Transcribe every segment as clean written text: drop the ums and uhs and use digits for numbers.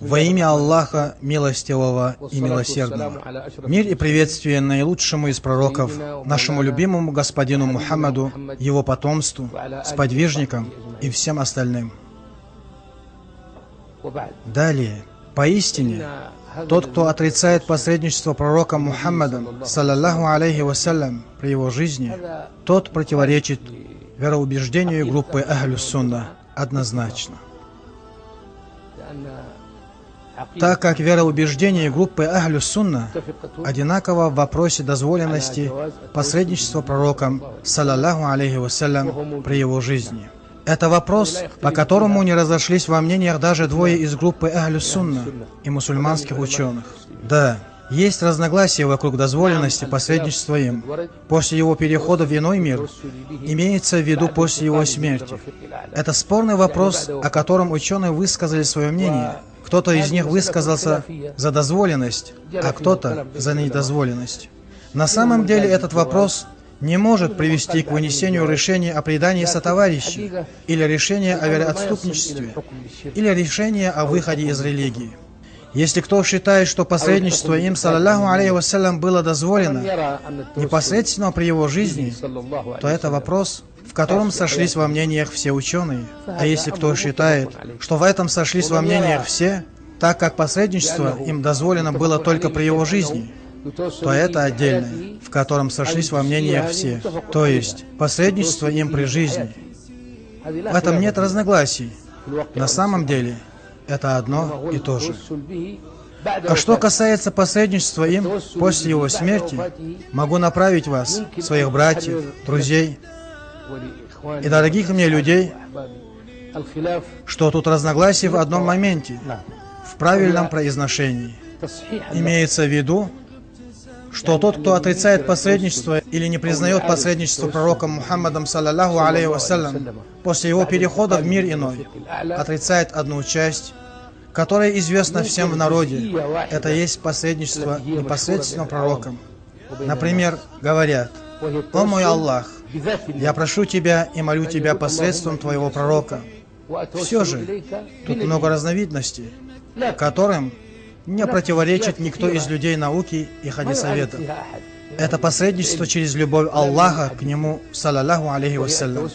Во имя Аллаха, милостивого и милосердного. Мир и приветствие наилучшему из пророков, нашему любимому господину Мухаммаду, его потомству, сподвижникам и всем остальным. Далее, поистине, тот, кто отрицает посредничество пророка Мухаммада, саллаллаху алейхи вассалям, при его жизни, тот противоречит вероубеждению группы Ахлюс-Сунна однозначно. Так как вероубеждение группы Ахлюс-Сунна одинаково в вопросе дозволенности посредничества пророком, саллаллаху алейхи вассалям, при его жизни. Это вопрос, по которому не разошлись во мнениях даже двое из группы Ахлюс-Сунна и мусульманских ученых. Да, есть разногласия вокруг дозволенности посредничества им после его перехода в иной мир, имеется в виду после его смерти. Это спорный вопрос, о котором ученые высказали свое мнение. Кто-то из них высказался за дозволенность, а кто-то за недозволенность. На самом деле этот вопрос не может привести к вынесению решения о предании сотоварища, или решения о вероотступничестве, или решения о выходе из религии. Если кто считает, что посредничество им, саллаллаху алейхи вассалям, было дозволено непосредственно при его жизни, то это вопрос, в котором сошлись во мнениях все ученые. А если кто считает, что в этом сошлись во мнениях все, так как посредничество им дозволено было только при его жизни, то это отдельное, в котором сошлись во мнениях все, то есть посредничество им при жизни. В этом нет разногласий. На самом деле, это одно и то же. А что касается посредничества им после его смерти, могу направить вас, своих братьев, друзей и дорогих мне людей, что тут разногласие в одном моменте, в правильном произношении. Имеется в виду, что тот, кто отрицает посредничество или не признает посредничество пророка Мухаммадом, саллаллаху алейхи вассалям, после его перехода в мир иной, отрицает одну часть, которая известна всем в народе. Это есть посредничество непосредственно пророком. Например, говорят: «О мой Аллах, я прошу Тебя и молю Тебя посредством Твоего пророка». Все же, тут много разновидностей, которым не противоречит никто из людей науки и хадисоведов. Это посредничество через любовь Аллаха к Нему, саллаллаху алейхи вассалям.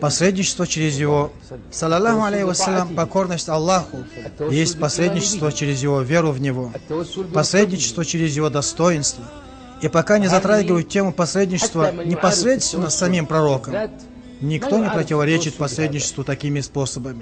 Посредничество через Его, саллаллаху алейхи вассалям, покорность Аллаху. Есть посредничество через Его веру в Него. Посредничество через Его достоинство. И пока не затрагивают тему посредничества непосредственно с самим пророком, никто не противоречит посредничеству такими способами.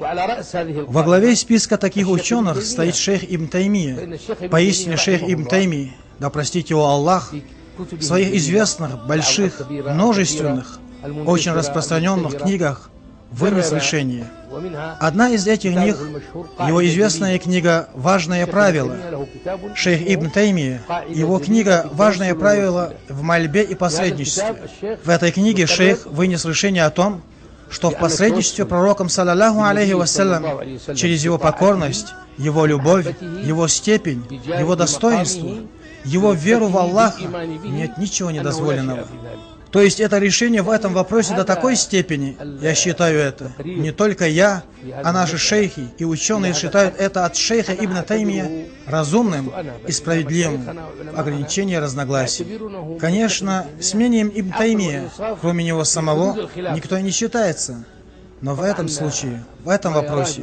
Во главе списка таких ученых стоит шейх Ибн Таймия. Поистине шейх Ибн Таймия, да простит его Аллах, в своих известных, больших, множественных, очень распространенных книгах вынес решение. Одна из этих книг, его известная книга «Важное правило». Шейх Ибн Таймия, его книга «Важное правило в мольбе и посредничестве». В этой книге шейх вынес решение о том, что в посредничестве пророком, саллаллаху алейхи вассалям, через его покорность, его любовь, его степень, его достоинство, его веру в Аллаха нет ничего недозволенного. То есть это решение в этом вопросе до такой степени, я считаю это, не только я, а наши шейхи и ученые считают это от шейха Ибн Таймия разумным и справедливым в ограничении разногласий. Конечно, с мнением Ибн Таймия, кроме него самого, никто и не считается. Но в этом случае, в этом вопросе,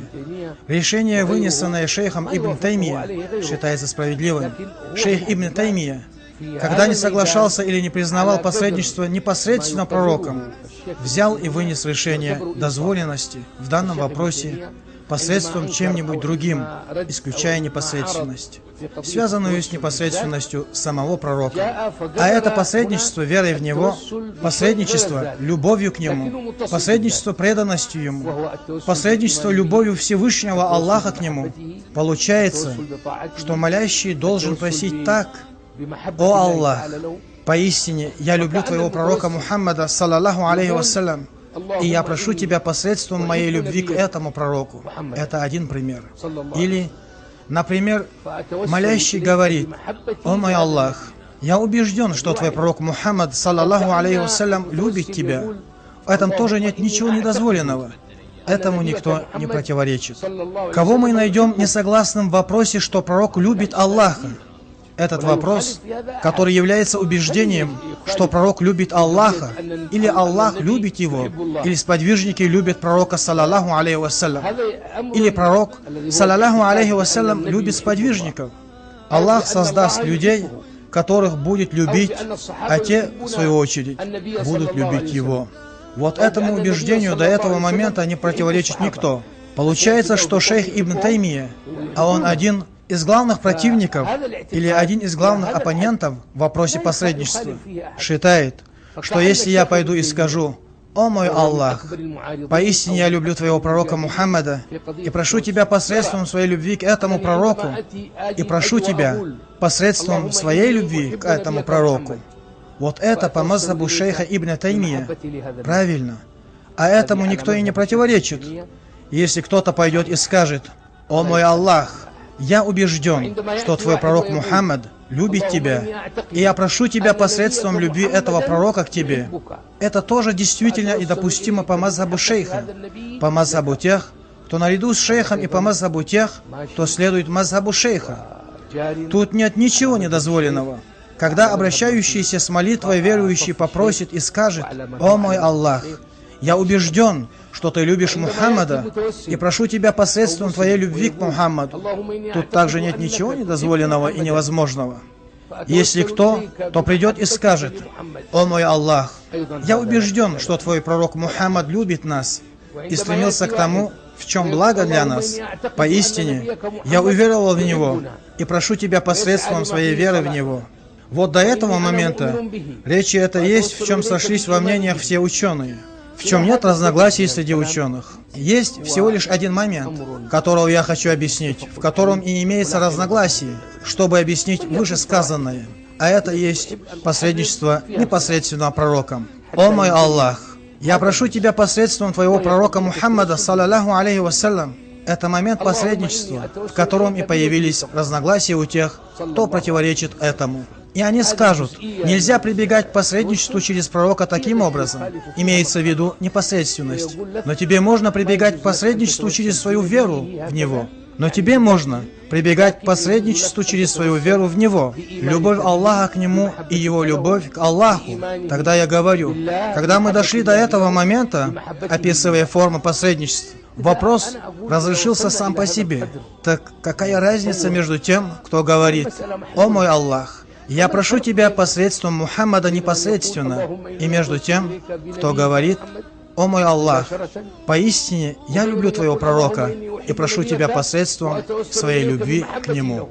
решение, вынесенное шейхом Ибн Таймия, считается справедливым. Шейх Ибн Таймия, когда не соглашался или не признавал посредничество непосредственно пророком, взял и вынес решение дозволенности в данном вопросе посредством чем-нибудь другим, исключая непосредственность, связанную с непосредственностью самого пророка. А это посредничество верой в Него, посредничество любовью к Нему, посредничество преданностью Ему, посредничество любовью Всевышнего Аллаха к Нему. Получается, что молящий должен просить так: «О Аллах, поистине я люблю Твоего пророка Мухаммада, саллаллаху алейхи вассалям, и я прошу Тебя посредством моей любви к этому пророку». Это один пример. Или, например, молящий говорит: «О мой Аллах, я убежден, что Твой пророк Мухаммад, саллаллаху алейхи вассалям, любит Тебя». В этом тоже нет ничего недозволенного. Этому никто не противоречит. Кого мы найдем несогласным в вопросе, что пророк любит Аллаха? Этот вопрос, который является убеждением, что пророк любит Аллаха, или Аллах любит его, или сподвижники любят пророка, саллаллаху алейхи вассалям, или пророк, саллаллаху алейхи вассалям, любит сподвижников. Аллах создаст людей, которых будет любить, а те, в свою очередь, будут любить его. Вот этому убеждению до этого момента не противоречит никто. Получается, что шейх Ибн Таймия, а он один из главных противников или один из главных оппонентов в вопросе посредничества, считает, что если я пойду и скажу: «О мой Аллах, поистине я люблю твоего пророка Мухаммада и прошу тебя посредством своей любви к этому пророку, и прошу тебя посредством своей любви к этому пророку». Вот это по мазхабу шейха Ибн Таймия правильно, а этому никто и не противоречит. Если кто-то пойдет и скажет: «О мой Аллах, я убежден, что твой пророк Мухаммад любит тебя, и я прошу тебя посредством любви этого пророка к тебе», это тоже действительно и допустимо по мазхабу шейха, по мазхабу тех, кто наряду с шейхом, и по мазхабу тех, кто следует мазхабу шейха. Тут нет ничего недозволенного. Когда обращающийся с молитвой верующий попросит и скажет: «О мой Аллах, я убежден, что ты любишь Мухаммада, и прошу тебя посредством твоей любви к Мухаммаду», тут также нет ничего недозволенного и невозможного. Если кто, то придет и скажет: «О мой Аллах, я убежден, что твой пророк Мухаммад любит нас и стремился к тому, в чем благо для нас. Поистине, я уверовал в Него и прошу тебя посредством своей веры в Него». Вот до этого момента речи это есть, в чем сошлись во мнениях все ученые, в чем нет разногласий среди ученых. Есть всего лишь один момент, которого я хочу объяснить, в котором и имеется разногласие, чтобы объяснить вышесказанное, а это есть посредничество непосредственно пророком. «О мой Аллах, я прошу тебя посредством твоего пророка Мухаммада, саллаллаху алейхи вассалям». Это момент посредничества, в котором и появились разногласия у тех, кто противоречит этому. И они скажут: нельзя прибегать к посредничеству через пророка таким образом, имеется в виду непосредственность. Но тебе можно прибегать к посредничеству через свою веру в Него. Но тебе можно прибегать к посредничеству через свою веру в Него, любовь Аллаха к Нему и Его любовь к Аллаху. Тогда я говорю, когда мы дошли до этого момента, описывая формы посредничества, вопрос разрешился сам по себе. Так какая разница между тем, кто говорит: «О мой Аллах, я прошу тебя посредством Мухаммада непосредственно», и между тем, кто говорит: «О мой Аллах, поистине я люблю твоего пророка и прошу тебя посредством своей любви к нему».